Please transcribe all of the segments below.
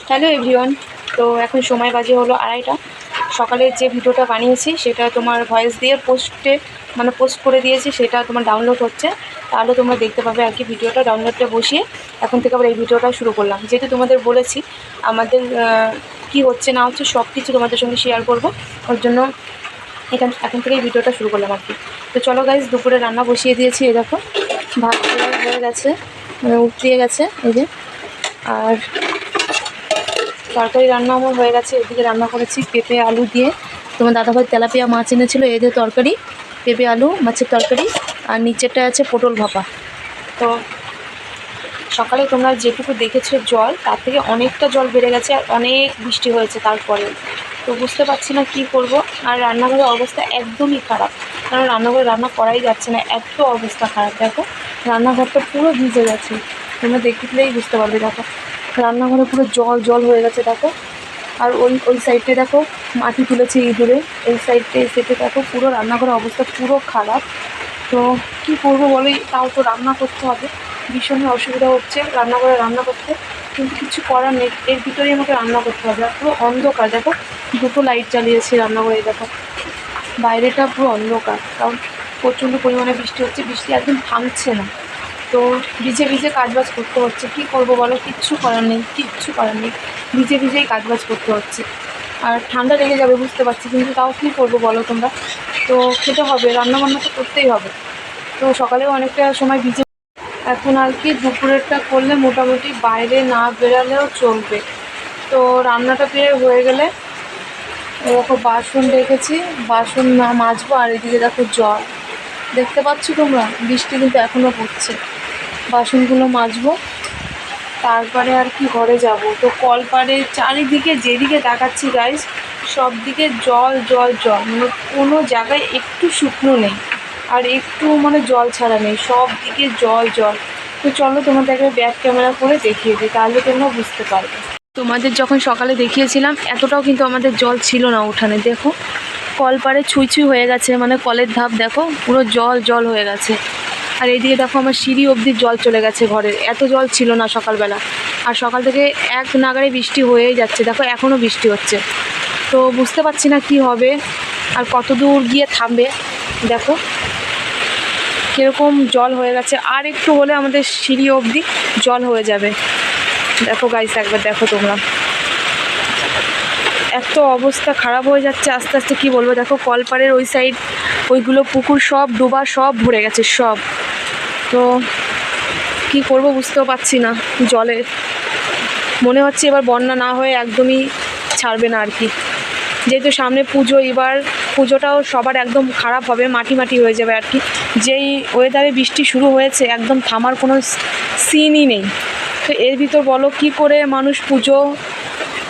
Hello everyone. তো এখন সময় বাজে হলো 2:30। সকালে যে ভিডিওটা বানিয়েছি সেটা তোমার ভয়েস দিয়ে পোস্ট করে দিয়েছি, সেটা তোমার ডাউনলোড হচ্ছে। তাহলে তোমরা দেখতে পাবে আর কি ভিডিওটা ডাউনলোডটা বসিয়ে এখন থেকে আবার এই ভিডিওটা শুরু করলাম। যেহেতু তোমাদের বলেছি আমাদের কি হচ্ছে না হচ্ছে সব কিছু তোমাদের সঙ্গে শেয়ার করব, ওর জন্য এখন থেকে এই ভিডিওটা শুরু করলাম আর কি। তো চলো গাইজ, দুপুরে রান্না বসিয়ে দিয়েছি। এই দেখো ভাত হয়ে গেছে, মানে উঠিয়ে গেছে এই যে। আর তরকারি রান্না আমার হয়ে গেছে। এদিকে রান্না করেছি পেঁপে আলু দিয়ে, তোমার দাদাভাই তেলাপিয়া মাছ এনেছিলো, এদের তরকারি পেঁপে আলু মাছের তরকারি। আর নিচেরটা আছে পটল ভাপা। তো সকালে তোমরা যেটুকু দেখেছো জল, তার থেকে অনেকটা জল বেড়ে গেছে আর অনেক বৃষ্টি হয়েছে তারপরে। তো বুঝতে পারছি না কি করব। আর রান্নাঘরের অবস্থা একদমই খারাপ, কারণ রান্নাঘরে রান্না করাই যাচ্ছে না, এত অবস্থা খারাপ। দেখো রান্নাঘরটা পুরো ভিজে গেছে, তোমরা দেখলেই বুঝতে পারবে। দেখো রান্নাঘরে পুরো জল জল হয়ে গেছে দেখো। আর ওই সাইডে দেখো মাটি তুলেছে ইঁদুরে, এই সাইডে দেখো পুরো রান্নাঘরের অবস্থা পুরো খারাপ। তো কি করবো বলো, তাও তো রান্না করতে হবে। ভীষণই অসুবিধা হচ্ছে রান্নাঘরে রান্না করতে, কিন্তু কিছু করার নেই, এর ভিতরেই আমাকে রান্না করতে হবে। আর পুরো অন্ধকার দেখো, দুটো লাইট জ্বালিয়েছি রান্নাঘরে। দেখো বাইরেটা পুরো অন্ধকার, কারণ প্রচণ্ড পরিমাণে বৃষ্টি হচ্ছে, বৃষ্টি একদম থামছে না। তো ভিজে ভিজে কাজবাজ করতে হচ্ছে, কি করব বলো, কিচ্ছু করার নেই, ভিজে ভিজেই কাজবাজ করতে হচ্ছে। আর ঠান্ডা লেগে যাবে বুঝতে পারছি, কিন্তু তাও কী করবো বলো তোমরা। তো খেতে হবে, রান্নাবান্না তো করতেই হবে। তো সকালেও অনেকটা সময় ভিজে, এখন আর কি দুপুরেরটা করলে মোটামুটি বাইরে না বেরালেও চলবে। তো রান্নাটা হয়ে গেলে দেখো বাসন রেখেছি, বাসন না মাজবো। আর এদিকে দেখো জল দেখতে পাচ্ছ তোমরা, বৃষ্টি কিন্তু এখনও পড়ছে। বাসনগুলো মাজবো, তারপরে আর কি ঘরে যাব। তো কলপাড়ে চারিদিকে যেদিকে তাকাচ্ছি গাইজ, সব দিকে জল জল জল, মানে কোনো জায়গায় একটু শুকনো নেই আর একটু মানে জল ছাড়া নেই, সব দিকে জল জল। তো চলো তোমাদেরকে ব্যাক ক্যামেরা করে দেখিয়ে দিই, তাহলে তোমরা বুঝতে পারবে। তোমাদের যখন সকালে দেখিয়েছিলাম এতটাও কিন্তু আমাদের জল ছিল না উঠানে। দেখো কলপাড়ে ছুঁই ছুঁই হয়ে গেছে, মানে কলের ধাপ দেখো পুরো জল জল হয়ে গেছে। আর এইদিকে দেখো আমার সিঁড়ি অবধি জল চলে গেছে ঘরের, এত জল ছিল না সকালবেলা। আর সকাল থেকে এক নাগাড়ে বৃষ্টি হয়েই যাচ্ছে, দেখো এখনও বৃষ্টি হচ্ছে। তো বুঝতে পারছি না কি হবে আর কত দূর গিয়ে থামবে। দেখো কীরকম জল হয়ে গেছে, আর একটু হলে আমাদের সিঁড়ি অবধি জল হয়ে যাবে। দেখো গাইস একবার দেখো তোমরা, এত অবস্থা খারাপ হয়ে যাচ্ছে আস্তে আস্তে, কি বলবো। দেখো কলপাড়ের ওই সাইড ওইগুলো পুকুর সব ডোবা, সব ভরে গেছে সব। তো কি করব বুঝতেও পারছি না, জলে মনে হচ্ছে এবার বন্যা না হয়ে একদমই ছাড়বে না আর কি। যেহেতু সামনে পুজো, এবার পুজোটাও সবার একদম খারাপ হবে, মাটি মাটি হয়ে যাবে আর কি। যেই ওয়েদারে বৃষ্টি শুরু হয়েছে একদম থামার কোনো সিনই নেই। তো এর ভিতর বলো কি করে মানুষ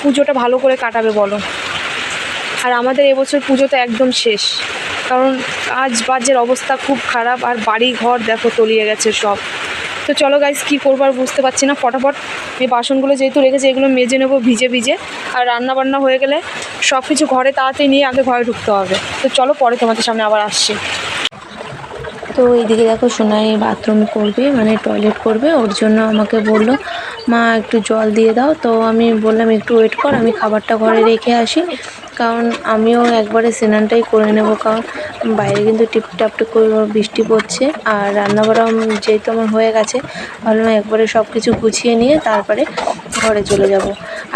পুজোটা ভালো করে কাটাবে বলো। আর আমাদের এবছর পুজো তো একদম শেষ, কারণ কাজ বাজের অবস্থা খুব খারাপ, আর বাড়ি ঘর দেখো তলিয়ে গেছে সব। তো চলো গাইস কী করবো আর বুঝতে পারছি না, ফটাফট এই বাসনগুলো যেহেতু রেখেছে এগুলো মেজে নেবো ভিজে ভিজে। আর রান্না বান্না হয়ে গেলে সব কিছু ঘরে তাড়াতাড়ি নিয়ে আগে ঘরে ঢুকতে হবে। তো চলো পরে তোমাদের সামনে আবার আসছি। তো এইদিকে দেখো সোনাই বাথরুম করবে, মানে টয়লেট করবে, ওর জন্য আমাকে বললো মা একটু জল দিয়ে দাও। তো আমি বললাম একটু ওয়েট কর, আমি খাবারটা ঘরে রেখে আসি, কারণ আমিও একবারে স্নানটাই করে নেব, কারণ বাইরে কিন্তু টিপটাপ করে বৃষ্টি পড়ছে। আর রান্না করা যেহেতু আমার হয়ে গেছে, ভাবলাম একবারে সব কিছু গুছিয়ে নিয়ে তারপরে ঘরে চলে যাব।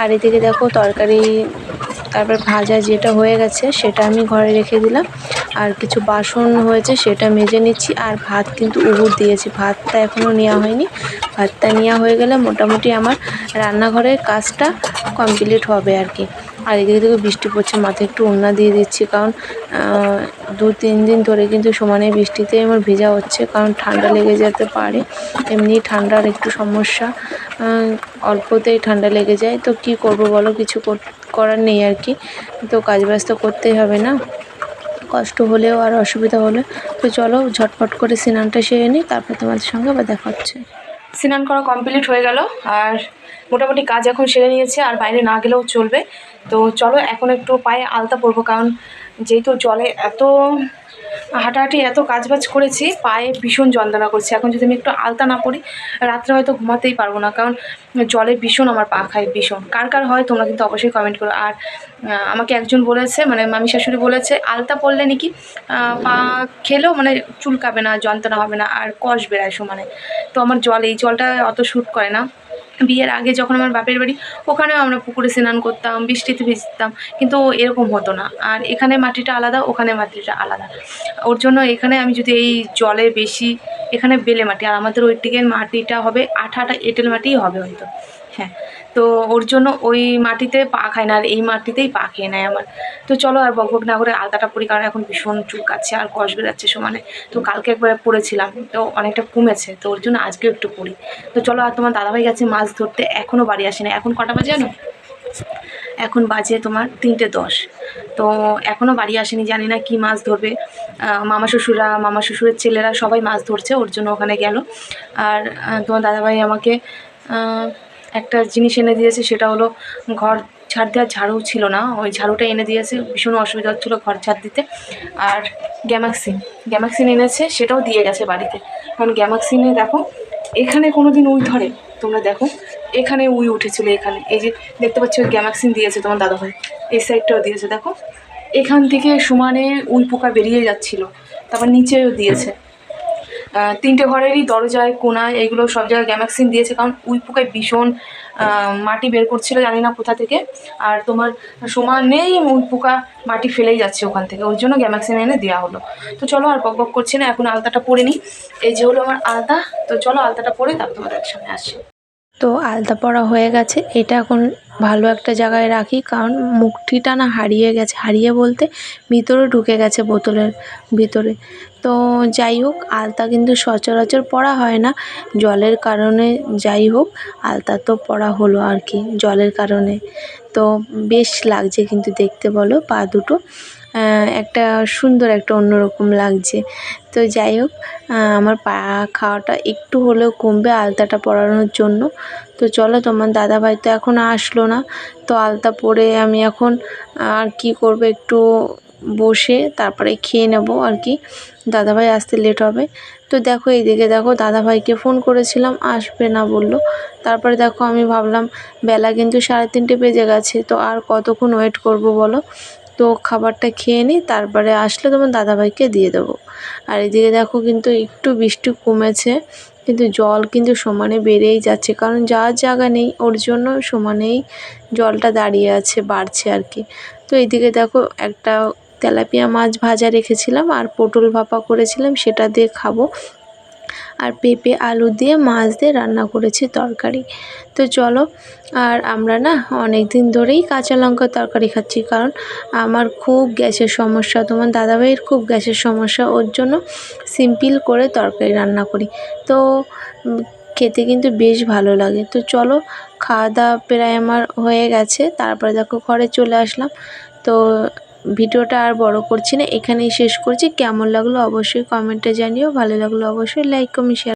আর এদিকে দেখো তরকারি, তারপর ভাজা যেটা হয়ে গেছে সেটা আমি ঘরে রেখে দিলাম। আর কিছু বাসন হয়েছে সেটা মেজে নিচ্ছি। আর ভাত কিন্তু উগুর দিয়েছি, ভাতটা এখনও নেওয়া হয়নি। ভাতটা নেওয়া হয়ে গেলে মোটামুটি আমার রান্নাঘরের কাজটা কমপ্লিট হবে আর কি। আর এদিকে থেকে বৃষ্টি পড়ছে, মাথায় একটু ওড়না দিয়ে দিচ্ছি, কারণ 2-3 দিন ধরে কিন্তু সমানে বৃষ্টিতে আমার ভেজা হচ্ছে, কারণ ঠান্ডা লেগে যেতে পারে। এমনি ঠান্ডার একটু সমস্যা, অল্পতেই ঠান্ডা লেগে যায়। তো কি করব বলো, কিছু করার নেই আর কি। তো কাজ বাজ তো করতেই হবে না, কষ্ট হলেও আর অসুবিধা হলে। তো চলো ঝটপট করে স্নানটা সেরে নিই, তারপর তোমাদের সঙ্গে আবার দেখা হচ্ছে। স্নান করা কমপ্লিট হয়ে গেল, আর মোটামুটি কাজ এখন সেরে নিয়েছে, আর বাইরে না গেলেও চলবে। তো চলো এখন একটু পায়ে আলতা পরবো, কারণ যেহেতু জলে এত হাঁটাহাঁটি এত কাজবাজ করেছি, পায়ে ভীষণ যন্ত্রণা করছে। এখন যদি আমি একটু আলতা না পরি রাত্রে হয়তো ঘুমাতেই পারবো না, কারণ জলে ভীষণ আমার পা খায় ভীষণ। কার কার হয় তোমরা কিন্তু অবশ্যই কমেন্ট করো। আর আমাকে একজন বলেছে, মানে মামি শাশুড়ি বলেছে আলতা পরলে নাকি পা খেলেও মানে চুলকাবে না, যন্ত্রণা হবে না, আর কষ বেড়ায় সমানে। তো আমার এই জলটা অত শ্যুট করে না। বিয়ের আগে যখন আমার বাপের বাড়ি, ওখানেও আমরা পুকুরে স্নান করতাম, বৃষ্টিতে ভিজতাম, কিন্তু এরকম হতো না। আর এখানে মাটিটা আলাদা, ওখানে মাটিটা আলাদা। ওর জন্য এখানে আমি যদি এই জলে বেশি, এখানে বেলে মাটি, আর আমাদের ওই দিকের মাটিটা হবে আঠা আঠা এঁটেল মাটিই হবে হয়তো। হ্যাঁ, তো ওর জন্য ওই মাটিতে পা খায় না, আর এই মাটিতেই পা খেয়ে নেয় আমার। তো চলো আর বকবক না করে আলতাটা পরি, কারণ এখন ভীষণ চুলকাচ্ছে আর কষ বেরাচ্ছে সমানে। তো কালকে একবার পরেছিলাম, তো অনেকটা কমেছে, তো ওর জন্য আজকেও একটু পরি। তো চলো, আর তোমার দাদাভাই গেছে মাছ ধরতে, এখনও বাড়ি আসেনি। এখন কটা বাজে জানো? এখন বাজে তোমার 3:10। তো এখনও বাড়ি আসেনি, জানি না কি মাছ ধরবে। মামা শ্বশুরের ছেলেরা সবাই মাছ ধরছে, ওর জন্য ওখানে গেল। আর তোমার দাদাভাই আমাকে একটা জিনিস এনে দিয়েছে, সেটা হলো ঘর ঝাড় দেওয়ার ঝাড়ু ছিল না, ওই ঝাড়ুটা এনে দিয়েছে। ভীষণ অসুবিধা হচ্ছিলো ঘর ঝাড় দিতে। আর গ্যামাক্সিন এনেছে, সেটাও দিয়ে গেছে বাড়িতে। কারণ গ্যামাক্সিনে দেখো এখানে কোনো দিন উই ধরে, তোমরা দেখো এখানে উই উঠেছিল, এখানে এই যে দেখতে পাচ্ছ গ্যামাক্সিন দিয়েছে তোমার দাদাভাই, এই সাইডটাও দিয়েছে। দেখো এখান থেকে সমানে উই পোকা বেরিয়ে যাচ্ছিল, তারপর নিচেও দিয়েছে। 3টে ঘরেরই দরজায় কোনায় এইগুলো সব জায়গায় গ্যামাক্সিন দিয়েছে, কারণ উই পোকায় ভীষণ মাটি বের করছিল জানি না কোথা থেকে। আর তোমার সমানেই উই পোকা মাটি ফেলেই যাচ্ছে ওখান থেকে, ওই জন্য গ্যামাক্সিন এনে দেওয়া হলো। তো চলো আর বক করছি না, এখন আলতাটা পরে নিই। এই যে হলো আমার আলতা। তো চলো আলতাটা পরে তারপর তোমাদের সামনে আসছি। তো আলতা পরা হয়ে গেছে, এটা এখন ভালো একটা জায়গায় রাখি, কারণ মুখটিটা না হারিয়ে গেছে, হারিয়ে বলতে ভিতরে ঢুকে গেছে বোতলের ভিতরে। তো যাই হোক, আলতা কিন্তু সচরাচর পরা হয় না, জলের কারণে যাই হোক আলতা তো পরা হলো আর কি, জলের কারণে। তো বেশ লাগছে কিন্তু দেখতে, বলো পা দুটো একটা সুন্দর, একটা অন্যরকম লাগছে। তো যাই হোক, আমার পা খাওয়াটা একটু হলেও কমবে আলতাটা পরানোর জন্য। তো চলো, তোমার দাদাভাই তো এখন আসলো না, তো আলতা পরে আমি এখন আর কি করব, একটু বসে তারপরে খেয়ে নেব আর কি, দাদাভাই আসতে লেট হবে। তো দেখো এইদিকে দেখো, দাদাভাইকে ফোন করেছিলাম, আসবে না বললো। তারপরে দেখো আমি ভাবলাম বেলা কিন্তু 3:30 বেজে গেছে, তো আর কতক্ষণ ওয়েট করব বলো। তো খাবারটা খেয়ে নিই, তারপরে আসলে তোমার দাদাভাইকে দিয়ে দেবো। আর এদিকে দেখো কিন্তু একটু বৃষ্টি কমেছে, কিন্তু জল কিন্তু সমানে বেড়েই যাচ্ছে, কারণ যাওয়ার জায়গা নেই, ওর জন্য সমানেই জলটা দাঁড়িয়ে আছে, বাড়ছে আর কি। তো এইদিকে দেখো একটা তেলাপিয়া মাছ ভাজা রেখেছিলাম, আর পটল ভাপা করেছিলাম, সেটা দিয়ে খাবো। আর পেঁপে আলু দিয়ে মাছ দিয়ে রান্না করেছি তরকারি। তো চলো, আর আমরা না অনেক দিন ধরেই কাঁচা লঙ্কার তরকারি খাচ্ছি, কারণ আমার খুব গ্যাসের সমস্যা, তোমার দাদাভাইয়ের খুব গ্যাসের সমস্যা, ওর জন্য সিম্পল করে তরকারি রান্না করি। তো খেতে কিন্তু বেশ ভালো লাগে। তো চলো, খাওয়া দাওয়া প্রায় আমার হয়ে গেছে, তারপরে দেখো ঘরে চলে আসলাম। তো ভিডিওটা আর বড় করছি না, এখানেই শেষ করছি। কেমন লাগলো অবশ্যই কমেন্টে জানিও, ভালো লাগলো অবশ্যই লাইক কমেন্ট শেয়ার।